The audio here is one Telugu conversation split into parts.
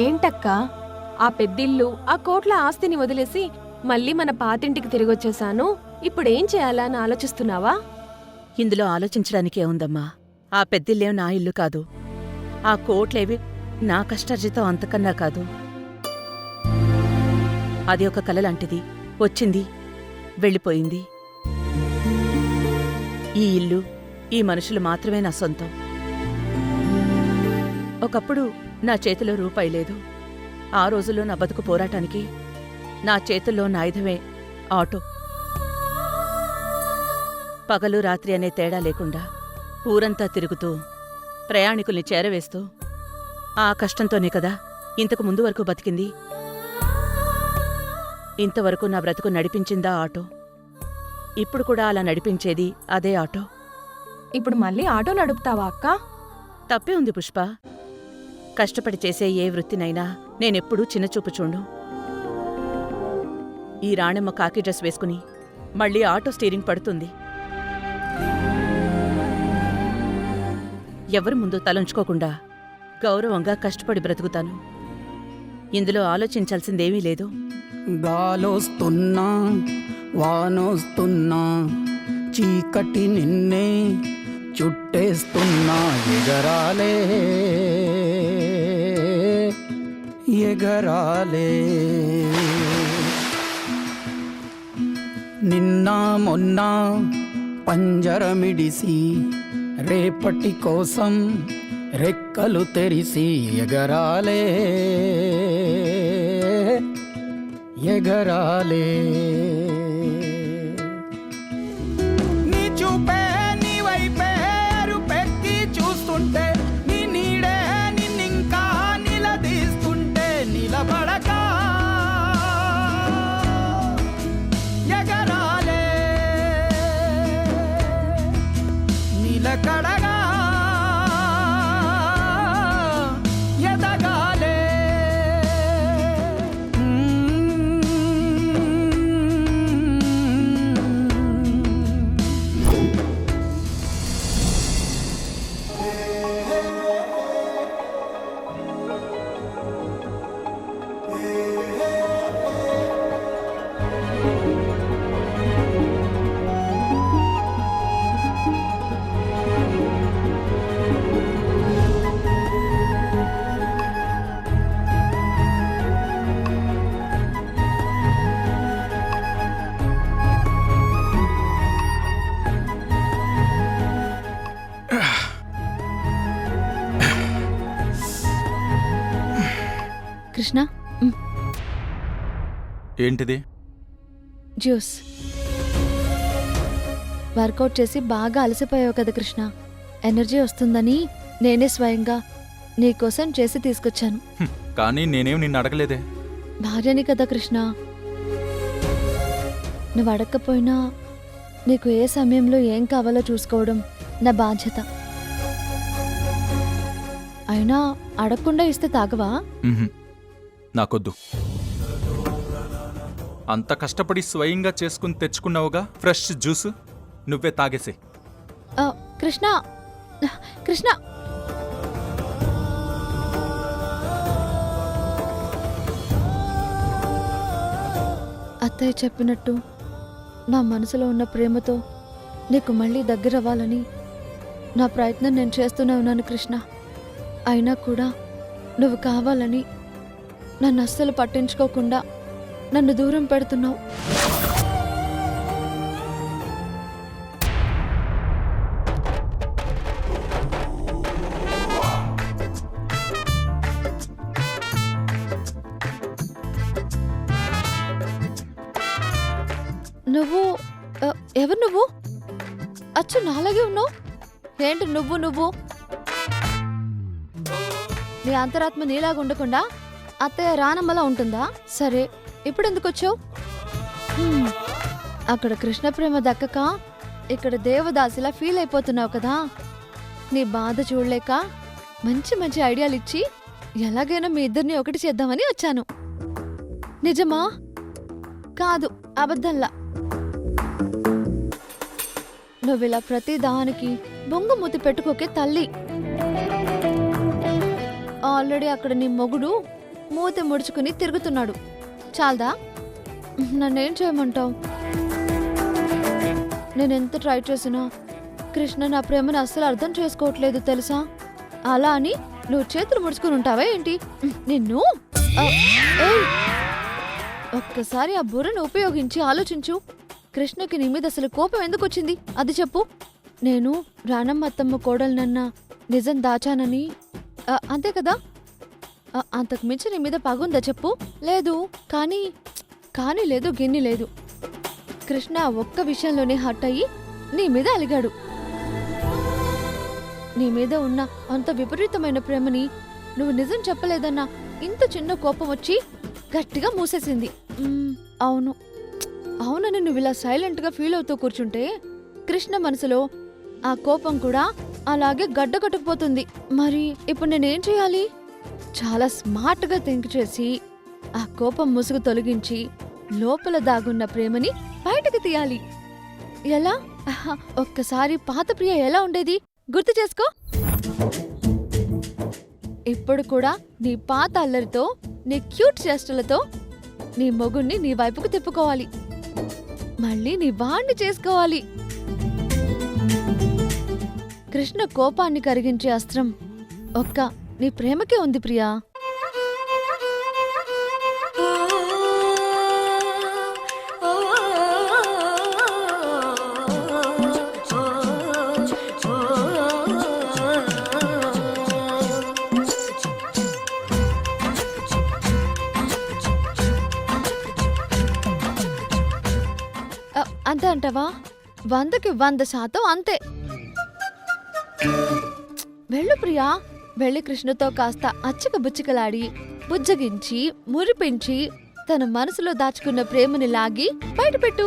ఏంటక్క, ఆ పెద్దిల్లు, ఆ కోట్ల ఆస్తిని వదిలేసి మళ్ళీ మన పాతింటికి తిరిగొచ్చేశాను, ఇప్పుడేం చేయాలా అని ఆలోచిస్తున్నావా? ఇందులో ఆలోచించడానికే ఉందమ్మా. ఆ పెద్దిల్లేం నా ఇల్లు కాదు, ఆ కోట్లేవి నా కష్టార్జితం అంతకన్నా కాదు. అది ఒక కలలాంటిది, వచ్చింది వెళ్ళిపోయింది. ఈ ఇల్లు, ఈ మనుషులు మాత్రమే నా సొంతం. ఒకప్పుడు నా చేతిలో రూపాయి లేదు. ఆ రోజుల్లో నా బతుకు పోరాటానికి నా చేతుల్లో నా ఆయుధమే ఆటో. పగలు రాత్రి అనే తేడా లేకుండా ఊరంతా తిరుగుతూ ప్రయాణికుల్ని చేరవేస్తూ ఆ కష్టంతోనే కదా ఇంతకు ముందు వరకు బతికింది. ఇంతవరకు నా బ్రతుకు నడిపించిందా ఆటో. ఇప్పుడు కూడా అలా నడిపించేది అదే ఆటో. ఇప్పుడు మళ్ళీ ఆటో నడుపుతావా అక్క? తప్పే ఉంది పుష్ప. కష్టపడి చేసే ఏ వృత్తినైనా నేనెప్పుడూ చిన్నచూపు చూడు. ఈ రాణెమ్మ కాకి డ్రెస్ వేసుకుని మళ్ళీ ఆటో స్టీరింగ్ పడుతుంది. ఎవరి ముందు తలంచుకోకుండా గౌరవంగా కష్టపడి బ్రతుకుతాను. ఇందులో ఆలోచించాల్సిందేమీ లేదు. గాలోస్తున్నా వానోస్తున్నా చీకటి నిన్నే చుట్టేస్తున్నా ఎగరాలే ఎగరాలే. నిన్న మొన్న పంజరమిడిసి రేపటి కోసం రెక్కలు తెరిసి ఎగరాలే ఎగరాలే. నీ చూపే నీ వైపే పెక్కి చూస్తుంటే, నీ నీడే నిన్నింకా నిలదీస్తుంటే నిలబడక ఎగరాలే నిలకడగా ఎదగాలే. కృష్ణ, ఏంటిది? జ్యూస్. వర్కౌట్ చేసి బాగా అలసిపోయావు కదా కృష్ణ, ఎనర్జీ వస్తుందని నేనే స్వయంగా నీకోసం చేసి తీసుకొచ్చాను. కానీ నేనేం నిన్ను అడగలేదే. భార్యని కదా కృష్ణ, నువ్వు అడగకపోయినా నీకు ఏ సమయంలో ఏం కావాలో చూసుకోవడం నా బాధ్యత. అయినా అడగకుండా ఇస్తే తాగవా? నాకొద్దు. అంత కష్టపడి స్వయంగా చేసుకుని తెచ్చుకున్నావుగా ఫ్రెష్ జ్యూస్, నువ్వే తాగేసే. కృష్ణ కృష్ణ, అత్తయ్య చెప్పినట్టు నా మనసులో ఉన్న ప్రేమతో నీకు మళ్ళీ దగ్గరవ్వాలని నా ప్రయత్నం నేను చేస్తూనే ఉన్నాను కృష్ణ. అయినా కూడా నువ్వు కావాలని నన్ను అస్సలు పట్టించుకోకుండా నన్ను దూరం పెడుతున్నావు. నువ్వు ఎవరు? నువ్వు అచ్చు నాలాగే ఉన్నావు ఏంటి? నువ్వు నీ అంతరాత్మ నీలాగా ఉండకుండా అత్తయ్య రానమ్మలా ఉంటుందా? సరే, ఇప్పుడు ఎందుకు వచ్చావు? అక్కడ కృష్ణ ప్రేమ దక్కక ఇక్కడ దేవదాసిలా ఫీల్ అయిపోతున్నావు కదా. నీ బాధ చూడలేక మంచి మంచి ఐడియాలు ఇచ్చి ఎలాగైనా మీ ఇద్దరిని ఒకటి చేద్దామని వచ్చాను. నిజమా? కాదు, అబద్ధంలా. నువ్విలా ప్రతి దానికి బొంగుమూతి పెట్టుకోకే తల్లి. ఆల్రెడీ అక్కడ నీ మొగుడు మూతి ముడుచుకుని తిరుగుతున్నాడు. చాలదా? నన్నేం చేయమంటావు? నేనెంత ట్రై చేసినా కృష్ణ నా ప్రేమను అస్సలు అర్థం చేసుకోవట్లేదు తెలుసా. అలా అని నువ్వు చేతులు ముడుచుకుని ఉంటావా ఏంటి? నిన్ను ఏయ్! ఒక్కసారి ఆ బుర్రను ఉపయోగించి ఆలోచించు. కృష్ణకి నీ మీద అసలు కోపం ఎందుకు వచ్చింది అది చెప్పు. నేను రానమ్మ అత్తమ్మ కోడలనన్న నిజం దాచానని అంతే కదా. అంతకు మించి నీ మీద పగుందా చెప్పు. లేదు, కానీ లేదు, గిన్ని లేదు. కృష్ణ ఒక్క విషయంలోనే హర్ట్ అయ్యి నీ మీద అలిగాడు. నీ మీద ఉన్న అంత విపరీతమైన ప్రేమని నువ్వు నిజం చెప్పలేదన్న ఇంత చిన్న కోపం వచ్చి గట్టిగా మూసేసింది. అవునని నువ్వు ఇలా సైలెంట్గా ఫీల్ అవుతూ కూర్చుంటే కృష్ణ మనసులో ఆ కోపం కూడా అలాగే గడ్డకట్టుకుపోతుంది. మరి ఇప్పుడు నేనేం చేయాలి? చాలా స్మార్ట్గా థింక్ చేసి ఆ కోపం ముసుగు తొలగించి లోపల దాగున్న ప్రేమని బయటకు తీయాలి. ఎలా? ఒక్కసారి పాత ప్రియ ఎలా ఉండేది గుర్తు చేసుకో. ఇప్పుడు కూడా నీ పాత అల్లరితో, నీ క్యూట్ చేష్టలతో నీ మొగుణ్ణి నీ వైపుకు తిప్పుకోవాలి. మళ్ళీ నీ వాణ్ణి చేసుకోవాలి. కృష్ణ కోపాన్ని కరిగించే అస్త్రం ఒక్క నీ ప్రేమకే ఉంది ప్రియా. అంతే అంటావా? 100కి 100% అంతే. వెళ్ళు ప్రియా, వెళ్ళి కృష్ణతో కాస్త అచ్చక బుచ్చకలాడి బుజ్జగించి మురిపించి తన మనసులో దాచుకున్న ప్రేమని లాగి బయటపెట్టు.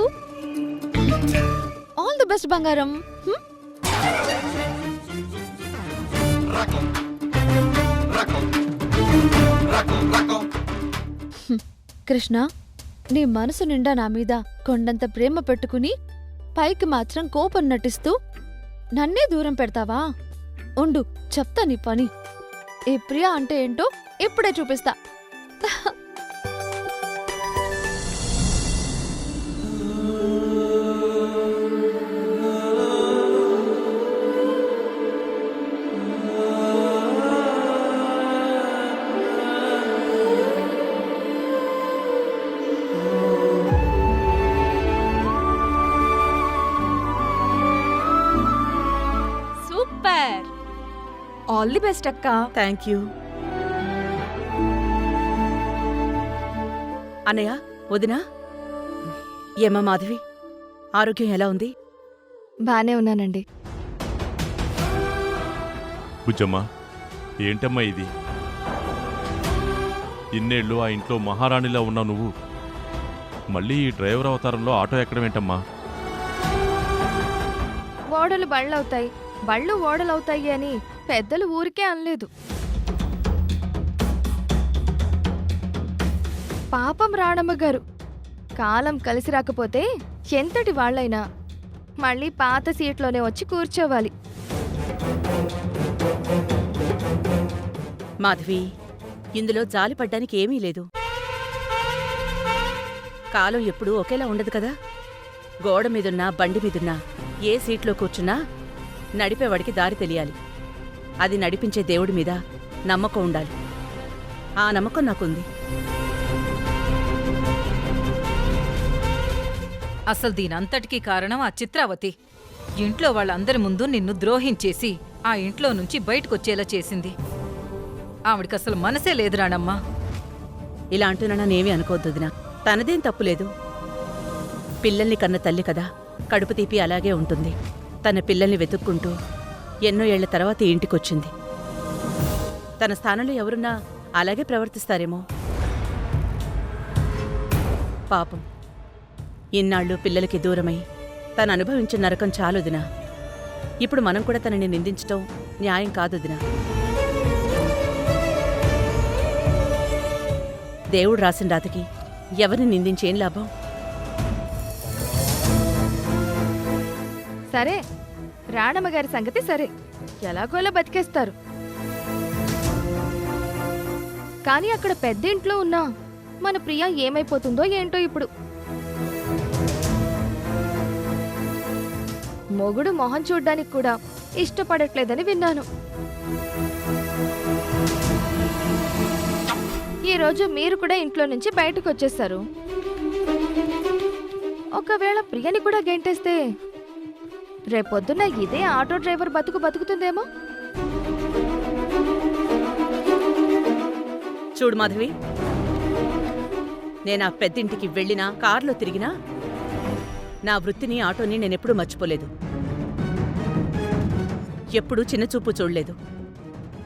ఆల్ ది బెస్ట్ బంగారం. కృష్ణ, నీ మనసు నిండా నా మీద కొండంత ప్రేమ పెట్టుకుని పైకి మాత్రం కోపం నటిస్తూ నన్నే దూరం పెడతావా? ఉండు, చెప్తా నీ పని. ఈ ప్రియా అంటే ఏంటో ఇప్పుడే చూపిస్తా. సూపర్! ఆల్ ది బెస్ట్ అక్క. Thank you. అన్నయ్య, వదినా, ఏమా మాధవి, ఆరోగ్యం ఎలా ఉంది? బానే ఉన్నానండి. బుజ్జమ్మా, ఏంటమ్మా ఇది? ఇన్నేళ్ళు ఆ ఇంట్లో మహారాణిలా ఉన్నావు నువ్వు, మళ్ళీ ఈ డ్రైవర్ అవతారంలో ఆటో ఎక్కడమేంటమ్మా? ఓడలు బళ్ళవుతాయి, బళ్ళు ఓడలవుతాయి అని పెద్దలు ఊరికే అనలేదు. పాపం రాణమ్మ గారు, కాలం కలిసి రాకపోతే ఎంతటి వాళ్ళైనా మళ్ళీ పాత సీట్లోనే వచ్చి కూర్చోవాలి. మాధవి, ఇందులో జాలిపడ్డానికి ఏమీ లేదు. కాలం ఎప్పుడూ ఒకేలా ఉండదు కదా. గోడ మీదున్నా బండి మీదున్నా ఏ సీట్లో కూర్చున్నా నడిపేవాడికి దారి తెలియాలి. అది నడిపించే దేవుడి మీద నమ్మకం ఉండాలి. ఆ నమ్మకం నాకుంది. అసలు దీనంతటికీ కారణం ఆ చిత్రావతి. ఇంట్లో వాళ్ళందరి ముందు నిన్ను ద్రోహించేసి ఆ ఇంట్లో నుంచి బయటకొచ్చేలా చేసింది. ఆవిడకసలు మనసే లేదు రాణమ్మా. ఇలా అంటున్నానేమీ అనుకోవద్దు వదినా. తనదేం తప్పులేదు. పిల్లల్ని కన్న తల్లి కదా, కడుపు తీపి అలాగే ఉంటుంది. తన పిల్లల్ని వెతుక్కుంటూ ఎన్నో ఏళ్ల తర్వాత ఇంటికొచ్చింది. తన స్థానంలో ఎవరున్నా అలాగే ప్రవర్తిస్తారేమో. పాపం, ఇన్నాళ్ళు పిల్లలకి దూరమై తను అనుభవించిన నరకం చాలుదినా. ఇప్పుడు మనం కూడా తనని నిందించటం న్యాయం కాదుదినా. దేవుడు రాసిన రాతకి ఎవరిని నిందించేం లాభం? సరే, రాణమ్మ గారి సంగతి సరే, ఎలాగోలా బతికేస్తారు. కానీ అక్కడ పెద్ద ఇంట్లో ఉన్నా మన ప్రియ ఏమైపోతుందో ఏంటో ఇప్పుడు. మొగుడు మొహం చూడ్డానికి కూడా ఇష్టపడట్లేదని విన్నాను. ఈరోజు మీరు కూడా ఇంట్లో నుంచి బయటకు వచ్చేస్తారు. ఒకవేళ ప్రియని కూడా గెంటేస్తే రేపొద్దున ఇదే ఆటో డ్రైవర్ బతుకుతుందేమో. చూడు మాధవి, నేనా పెద్దింటికి వెళ్ళినా కారులో తిరిగినా నా వృత్తిని, ఆటోని నేనెప్పుడూ మర్చిపోలేదు. ఎప్పుడూ చిన్నచూపు చూడలేదు.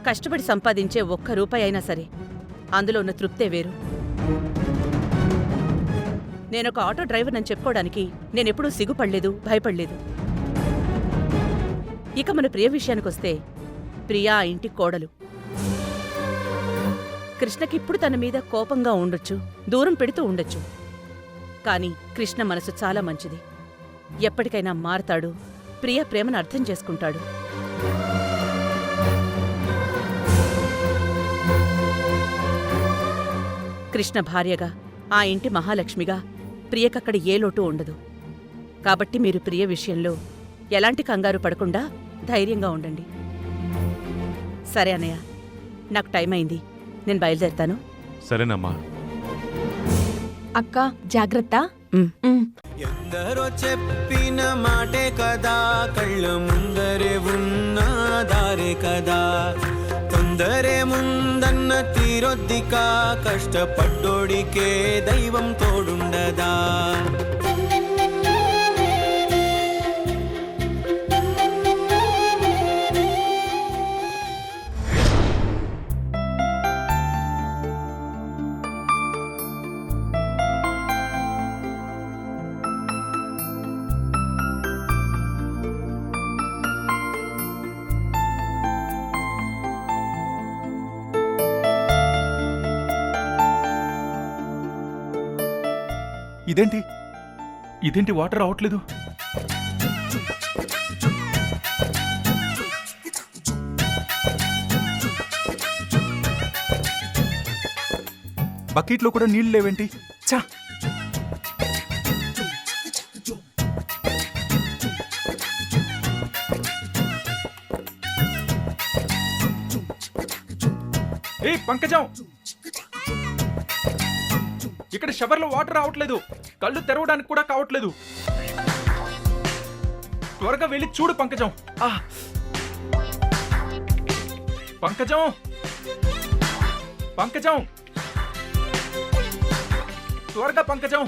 కష్టపడి సంపాదించే ఒక్క రూపాయి అయినా సరే అందులో ఉన్న తృప్తే వేరు. నేనొక ఆటో డ్రైవర్నని చెప్పుకోవడానికి నేనెప్పుడూ సిగ్గుపడలేదు, భయపడలేదు. ఇక మన ప్రియ విషయానికొస్తే, ప్రియా ఆ ఇంటి కోడలు. కృష్ణకిప్పుడు తన మీద కోపంగా ఉండొచ్చు, దూరం పెడుతూ ఉండొచ్చు. కాని కృష్ణ మనసు చాలా మంచిది. ఎప్పటికైనా మారతాడు, ప్రియ ప్రేమను అర్థం చేసుకుంటాడు. కృష్ణ భార్యగా, ఆ ఇంటి మహాలక్ష్మిగా ప్రియకక్కడ ఏ లోటు ఉండదు. కాబట్టి మీరు ప్రియ విషయంలో ఎలాంటి కంగారు పడకుండా ధైర్యంగా ఉండండి. సరే అన్నయ్య, నాకు టైం అయింది, నేను బయలుదేరుతాను. సరేనమ్మా. అక్క జాగ్రత్త. ఎందరో చెప్పిన మాటే కదా, కళ్ళ ముందరే ఉన్న దారే కదా. తొందరే ముందన్న తీరొద్దిక, కష్టపడ్డోడికే దైవం తోడుండదా. ఇదేంటి వాటర్ రావట్లేదు? బకెట్లో కూడా నీళ్ళు లేవేంటి? చా, ఏ పంకజం, ఇక్కడ షవర్లో వాటర్ రావట్లేదు, కళ్ళు తెరవడానికి కూడా కావట్లేదు. త్వరగా వెళ్ళి చూడు పంకజం. పంకజం, పంకజం, త్వరగా పంకజం.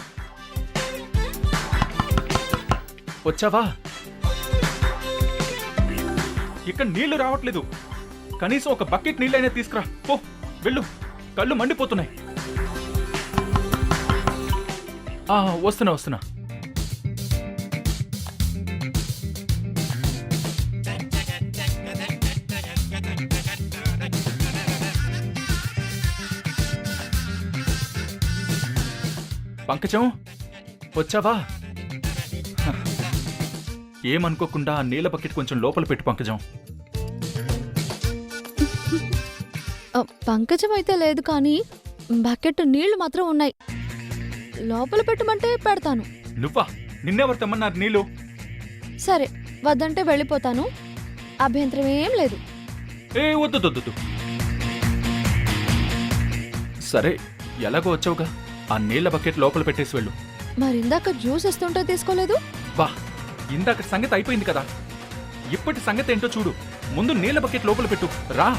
వచ్చావా? ఇక్కడ నీళ్లు రావట్లేదు, కనీసం ఒక బకెట్ నీళ్ళైనా తీసుకురా. పో, వెళ్ళు, కళ్ళు మండిపోతున్నాయి. వస్తున్నా. పంకజం, వచ్చావా? ఏమనుకోకుండా ఆ నీళ్ళ బకెట్ కొంచెం లోపల పెట్టు పంకజం. పంకజం అయితే లేదు, కానీ బకెట్ నీళ్లు మాత్రం ఉన్నాయి. లోపల పెట్టమంటే పెడతాను. నువ్వా? నిన్నెవరు తెమ్మన్నారు నీళ్ళు? సరే, వద్దంటే వెళ్ళిపోతాను, అభ్యంతరం ఏం లేదు. వద్దు. సరే, ఎలాగో వచ్చావుగా, ఆ నీళ్ల బకెట్ లోపల పెట్టేసి వెళ్ళు. మరిందాక జ్యూస్ ఇస్తుంటే తీసుకోలేదు? వా, ఇందాక సంగతి అయిపోయింది కదా, ఇప్పటి సంగతి ఏంటో చూడు. ముందు నీళ్ల బకెట్ లోపల పెట్టు. రా.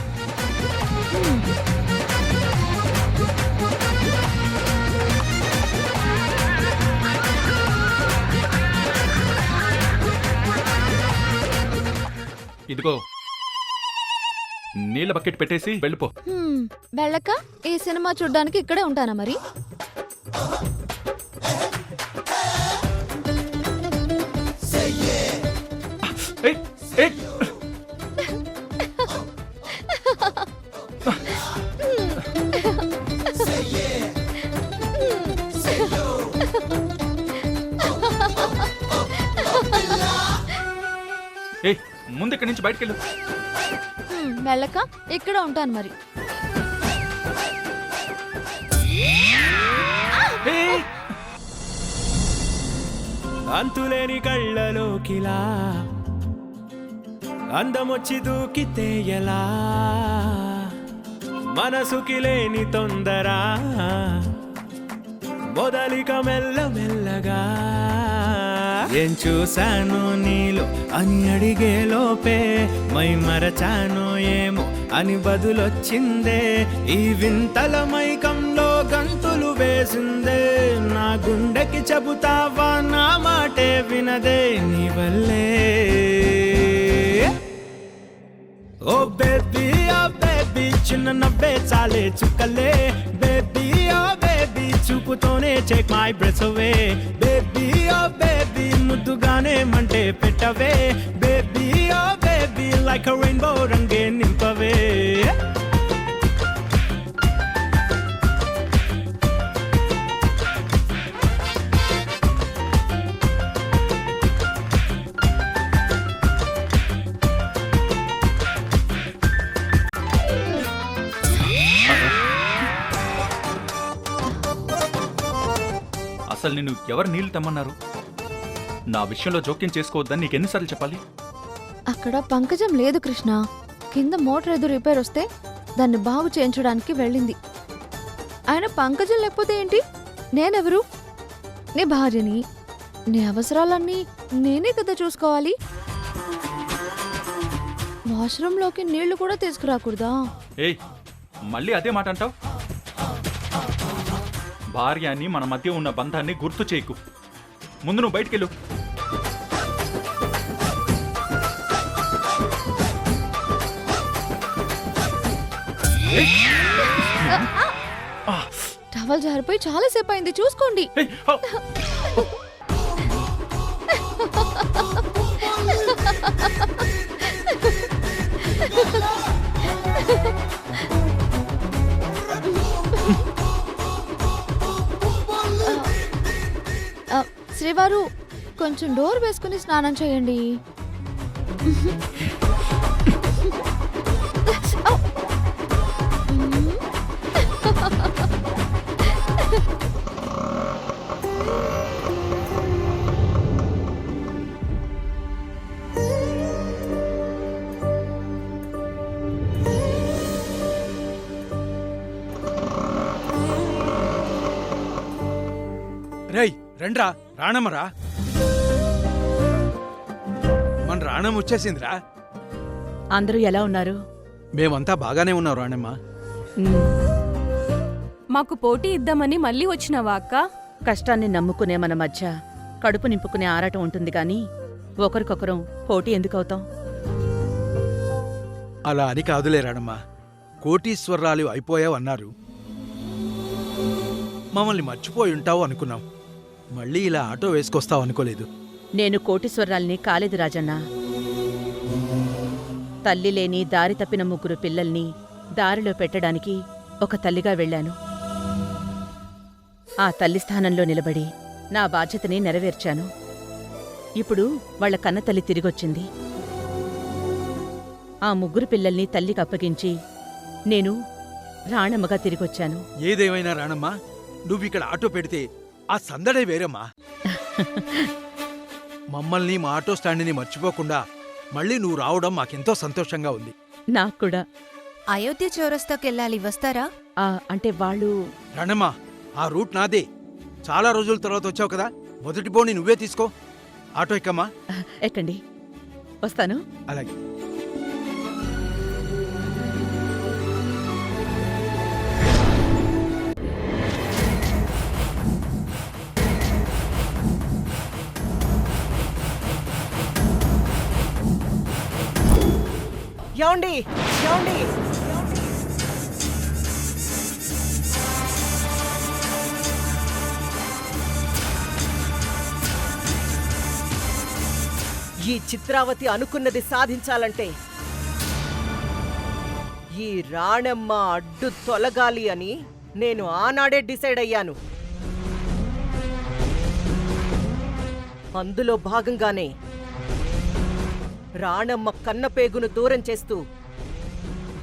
ఇదిగో, నీళ్ళ బకెట్ పెట్టేసి వెళ్ళిపో. వెళ్ళక ఈ సినిమా చూడ్డానికి ఇక్కడే ఉంటానా మరి? ఏయ్, ఏయ్. ఏయ్, ముందు ఇక్కడి నుంచి బయటకెళ్ళు. వెళ్ళక ఇక్కడే ఉంటాను మరి. ఏయ్. అంతులేని కళ్ళలోకిలా అందమొచ్చి దూకితే ఎలా, మనసుకి లేని తొందర మొదలిక మెల్లమెల్లగా. ఏం చూశాను నీలో అని అడిగే లోపే మై మరచాను ఏమో అని బదులొచ్చిందే. ఈ వింతల మైకంలో గంతులు వేసిందే. నా గుండెకి చెబుతావా నా మాటే వినదే నీ వల్లే. ఓ బేబీ చిన్న నవ్వే చాలే చుక్కలే. బేబీ ఓ బేబీ చూపుతోనే check my breath away. Baby oh baby ముద్దుగానే మంటే పెట్టవే. Baby oh baby like a rainbow రంగే నింపవే. అసలు నిన్ను ఎవరు నీళ్లు తెమ్మన్నారు? నా విషయంలో జోక్యం చేసుకోవద్దని నీకెన్నిసార్లు చెప్పాలి? అక్కడ పంకజం లేదు కృష్ణ. కింద మోటార్ ఏదో రిపేర్ వస్తే దాన్ని బాగు చేయించడానికి వెళ్ళింది. ఆయన పంకజం లేకపోతే ఏంటి? నేనెవరు? నీ భార్యని. నీ అవసరాలన్నీ నేనే కదా చూసుకోవాలి. వాష్రూమ్లోకి నీళ్లు కూడా తీసుకురాకూడదా? ఏయ్, మళ్ళీ అదే మాట అంటావు? భార్య అని మన మధ్య ఉన్న బంధాన్ని గుర్తు చేయకు. ముందు నువ్వు బయటికెళ్ళు. టవల్ జారిపోయి చాలాసేపు అయింది, చూసుకోండి. ఏయ్, ఆ. శ్రీవారు, కొంచెం డోర్ వేసుకుని స్నానం చేయండి. రేయ్ రండ్రా, రాణమ్మరా. మన రాణం వచ్చేసిందిరా. అందరూ ఎలా ఉన్నారు? మేమంతా బాగానే ఉన్నాం రాణమ్మ. మాకు పోటీ ఇద్దామని మళ్ళీ వచ్చినావా అక్క? కష్టాన్ని నమ్ముకునే మన మధ్య కడుపు నింపుకునే ఆరాటం ఉంటుంది గాని ఒకరికొకరం పోటీ ఎందుకు అవుతాం? అలా అని కాదులే రాణమ్మ. కోటీశ్వరరాలు అయిపోయావన్నారు. మమ్మల్ని మర్చిపోయి ఉంటావు అనుకున్నాం. మళ్ళీ ఇలా ఆటో వేసుకొస్తావు అనుకోలేదు. నేను కోటీశ్వరాల్ని కాలేదు రాజన్న. తల్లి లేని దారి తప్పిన 3 పిల్లల్ని దారిలో పెట్టడానికి ఒక తల్లిగా వెళ్ళాను. ఆ తల్లి స్థానంలో నిలబడి నా బాధ్యతని నెరవేర్చాను. ఇప్పుడు వాళ్ల కన్నతల్లి తిరిగొచ్చింది. ఆ 3 పిల్లల్ని తల్లికి అప్పగించి నేను రాణమ్మగా తిరిగొచ్చాను. ఏదేమైనా రాణమ్మ, నువ్విక్కడ ఆటో పెడితే ఆ సందడే వేరమ్మా. మమ్మల్ని మా ఆటో స్టాండ్ని మర్చిపోకుండా మళ్ళీ నువ్వు రావడం మాకెంతో సంతోషంగా ఉంది. నాక్కూడా. అయోధ్య చౌరస్తాకెళ్ళాలి, వస్తారా? అంటే వాళ్ళు రాణమ్మ, ఆ రూట్ నాదే. చాలా రోజుల తర్వాత వచ్చావు కదా, మొదటి బోని నువ్వే తీసుకో. ఆటో ఎక్కమ్మా. ఎక్కండి, వస్తాను. అలాగే. ఏమండి ఈ చిత్రావతి అనుకున్నది సాధించాలంటే ఈ రాణమ్మ అడ్డు తొలగాలి అని నేను ఆనాడే డిసైడ్ అయ్యాను. అందులో భాగంగానే రాణమ్మ కన్నపేగును దూరం చేస్తూ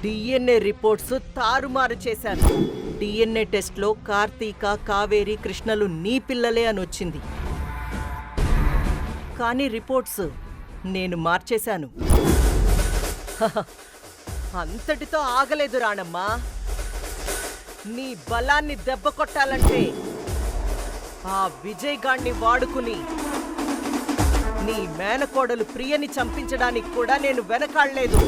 డిఎన్ఏ రిపోర్ట్స్ తారుమారు చేశాను. డిఎన్ఏ టెస్ట్లో కార్తీక, కావేరి, కృష్ణలు నీ పిల్లలే అని వచ్చింది. కానీ రిపోర్ట్స్ నేను మార్చేశాను. అంతటితో ఆగలేదు రాణమ్మ. నీ బలాన్ని దెబ్బ కొట్టాలంటే ఆ విజయ్ గాణ్ణి వాడుకుని నీ మేనకోడలు ప్రియని చంపించడానికి కూడా నేను వెనకాడలేదు.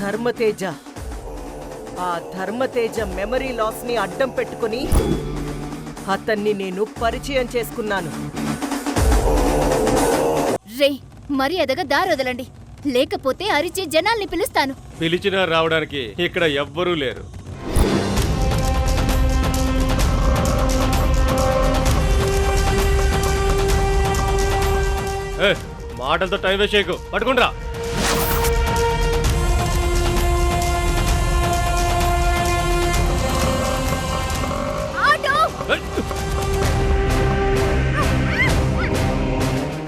ధర్మతేజ, ఆ ధర్మతేజ మెమరీ లాస్ ని అడ్డం పెట్టుకుని అతన్ని నేను పరిచయం చేసుకున్నాను. రే మర్యాదగా దారి వదలండి, లేకపోతే అరిచి జనాల్ని పిలుస్తాను. పిలిచినా రావడానికి ఇక్కడ ఎవ్వరూ లేరు. మాటలతో టైం వేస్ట్ చేయకు, పట్టుకుండ్రా.